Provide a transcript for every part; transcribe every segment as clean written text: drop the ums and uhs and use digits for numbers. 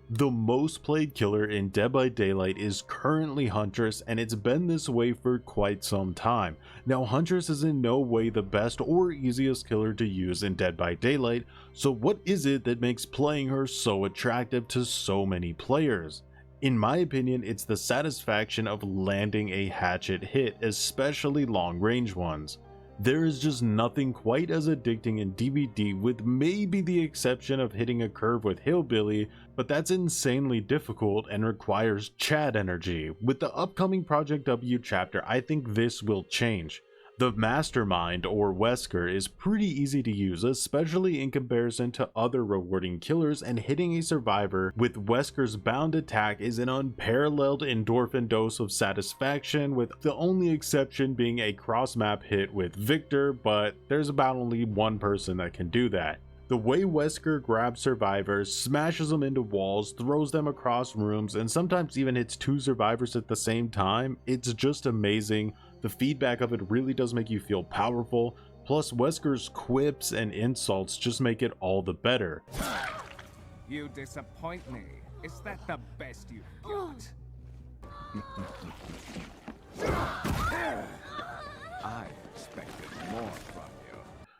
The most played killer in Dead by Daylight is currently Huntress, and it's been this way for quite some time. Now, Huntress is in no way the best or easiest killer to use in Dead by Daylight, so what is it that makes playing her so attractive to so many players? In my opinion, it's the satisfaction of landing a hatchet hit, especially long range ones. There is just nothing quite as addicting in DBD, with maybe the exception of hitting a curve with Hillbilly, but that's insanely difficult and requires Chad energy. With the upcoming Project W chapter, I think this will change. The Mastermind, or Wesker, is pretty easy to use, especially in comparison to other rewarding killers, and hitting a survivor with Wesker's bound attack is an unparalleled endorphin dose of satisfaction, with the only exception being a cross-map hit with Victor, but there's about only one person that can do that. The way Wesker grabs survivors, smashes them into walls, throws them across rooms, and sometimes even hits two survivors at the same time, it's just amazing. The feedback of it really does make you feel powerful, plus Wesker's quips and insults just make it all the better. You disappoint me. Is that the best you've got? I expected more from you.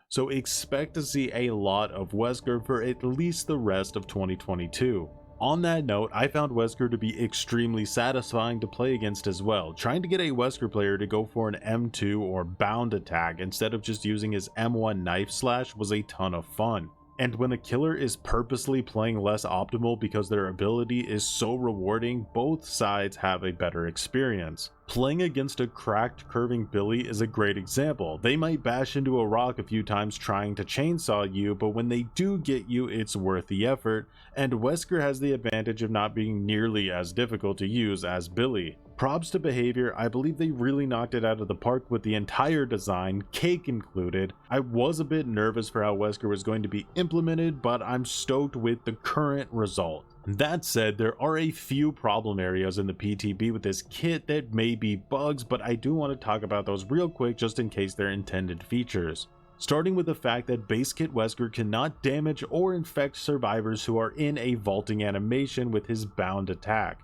So expect to see a lot of Wesker for at least the rest of 2022. On that note, I found Wesker to be extremely satisfying to play against as well. Trying to get a Wesker player to go for an M2 or bound attack instead of just using his M1 knife slash was a ton of fun. And when a killer is purposely playing less optimal because their ability is so rewarding, both sides have a better experience. Playing against a cracked curving Billy is a great example. They might bash into a rock a few times trying to chainsaw you, but when they do get you, it's worth the effort, and Wesker has the advantage of not being nearly as difficult to use as Billy. Props to behavior, I believe they really knocked it out of the park with the entire design, cake included. I was a bit nervous for how Wesker was going to be implemented, but I'm stoked with the current result. That said, there are a few problem areas in the PTB with this kit that may be bugs, but I do want to talk about those real quick just in case they're intended features. Starting with the fact that base kit Wesker cannot damage or infect survivors who are in a vaulting animation with his bound attack.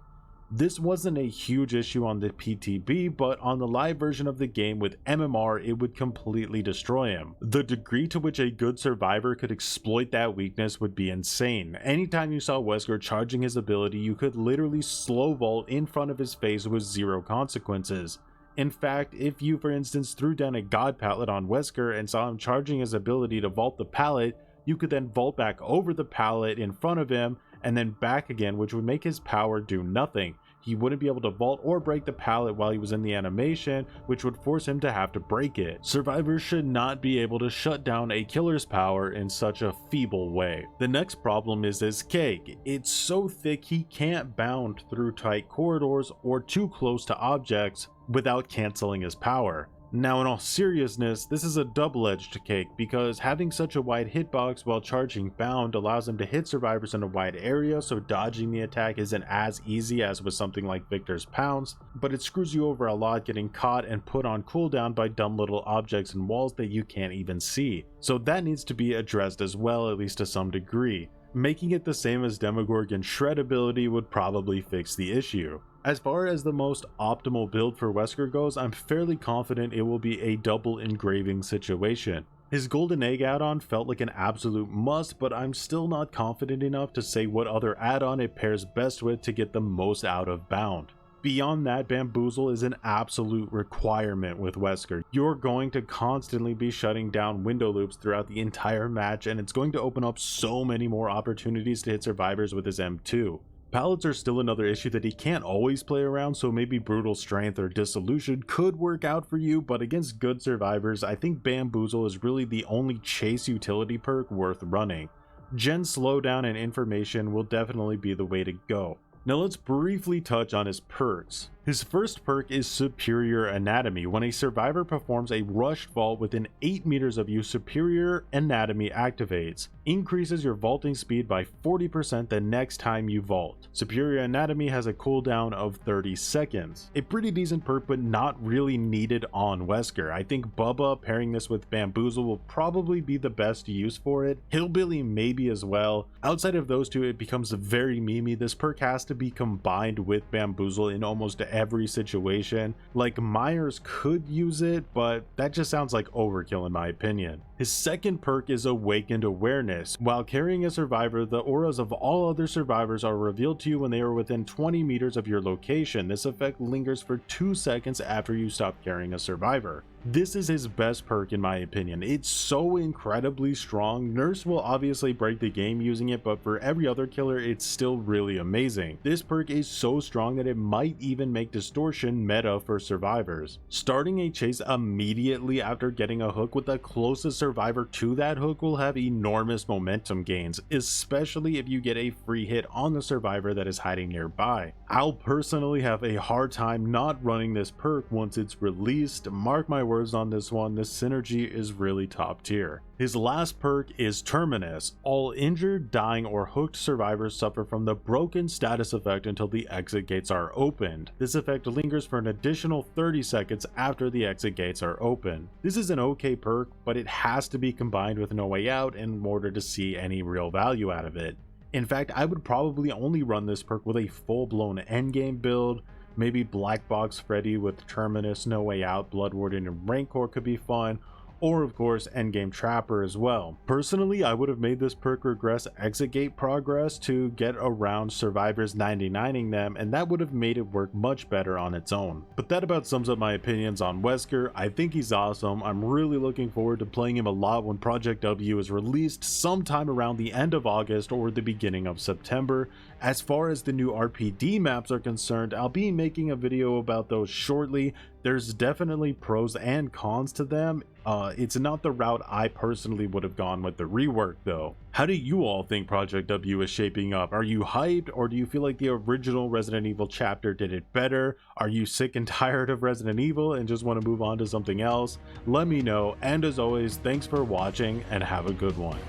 This wasn't a huge issue on the PTB, but on the live version of the game with MMR, it would completely destroy him. The degree to which a good survivor could exploit that weakness would be insane. Anytime you saw Wesker charging his ability, you could literally slow vault in front of his face with zero consequences. In fact, if you for instance threw down a god pallet on Wesker and saw him charging his ability to vault the pallet, you could then vault back over the pallet in front of him and then back again, which would make his power do nothing. He wouldn't be able to vault or break the pallet while he was in the animation, which would force him to have to break it. Survivors should not be able to shut down a killer's power in such a feeble way. The next problem is his cake. It's so thick he can't bound through tight corridors or too close to objects without canceling his power. Now, in all seriousness, this is a double-edged cake because having such a wide hitbox while charging bound allows him to hit survivors in a wide area, so dodging the attack isn't as easy as with something like Victor's pounce, but it screws you over a lot getting caught and put on cooldown by dumb little objects and walls that you can't even see. So that needs to be addressed as well, at least to some degree. Making it the same as Demogorgon's shred ability would probably fix the issue. As far as the most optimal build for Wesker goes, I'm fairly confident it will be a double engraving situation. His golden egg add-on felt like an absolute must, but I'm still not confident enough to say what other add-on it pairs best with to get the most out of bound. Beyond that, Bamboozle is an absolute requirement with Wesker. You're going to constantly be shutting down window loops throughout the entire match, and it's going to open up so many more opportunities to hit survivors with his M2. Pallets are still another issue that he can't always play around, so maybe Brutal Strength or Dissolution could work out for you, but against good survivors, I think Bamboozle is really the only chase utility perk worth running. Gen Slowdown and Information will definitely be the way to go. Now let's briefly touch on his perks. His first perk is Superior Anatomy. When a survivor performs a rushed vault within 8 meters of you, Superior Anatomy activates. Increases your vaulting speed by 40% the next time you vault. Superior Anatomy has a cooldown of 30 seconds. A pretty decent perk, but not really needed on Wesker. I think Bubba pairing this with Bamboozle will probably be the best use for it. Hillbilly maybe as well. Outside of those two, it becomes very memey. This perk has to be combined with Bamboozle in almost every situation. Like Myers could use it, but that just sounds like overkill in my opinion. His second perk is Awakened Awareness. While carrying a survivor, the auras of all other survivors are revealed to you when they are within 20 meters of your location. This effect lingers for 2 seconds after you stop carrying a survivor. This is his best perk in my opinion. It's so incredibly strong. Nurse will obviously break the game using it, but for every other killer it's still really amazing. This perk is so strong that it might even make Distortion meta for survivors. Starting a chase immediately after getting a hook with the closest survivor to that hook will have enormous momentum gains, especially if you get a free hit on the survivor that is hiding nearby. I'll personally have a hard time not running this perk once it's released. Mark my words on this one, this synergy is really top tier. His last perk is Terminus. All injured, dying, or hooked survivors suffer from the broken status effect until the exit gates are opened. This effect lingers for an additional 30 seconds after the exit gates are open. This is an okay perk, but it has to be combined with No Way Out in order to see any real value out of it. In fact, I would probably only run this perk with a full-blown endgame build. Maybe Black Box Freddy with Terminus, No Way Out, Blood Warden, and Rancor could be fun, or of course Endgame Trapper as well. Personally, I would have made this perk regress exit gate progress to get around survivors 99ing them, and that would have made it work much better on its own. But that about sums up my opinions on Wesker. I think he's awesome. I'm really looking forward to playing him a lot when Project W is released sometime around the end of August or the beginning of September. As far as the new RPD maps are concerned, I'll be making a video about those shortly. There's definitely pros and cons to them. It's not the route I personally would have gone with the rework though. How do you all think Project W is shaping up? Are you hyped, or do you feel like the original Resident Evil chapter did it better? Are you sick and tired of Resident Evil and just want to move on to something else? Let me know, and as always, thanks for watching and have a good one.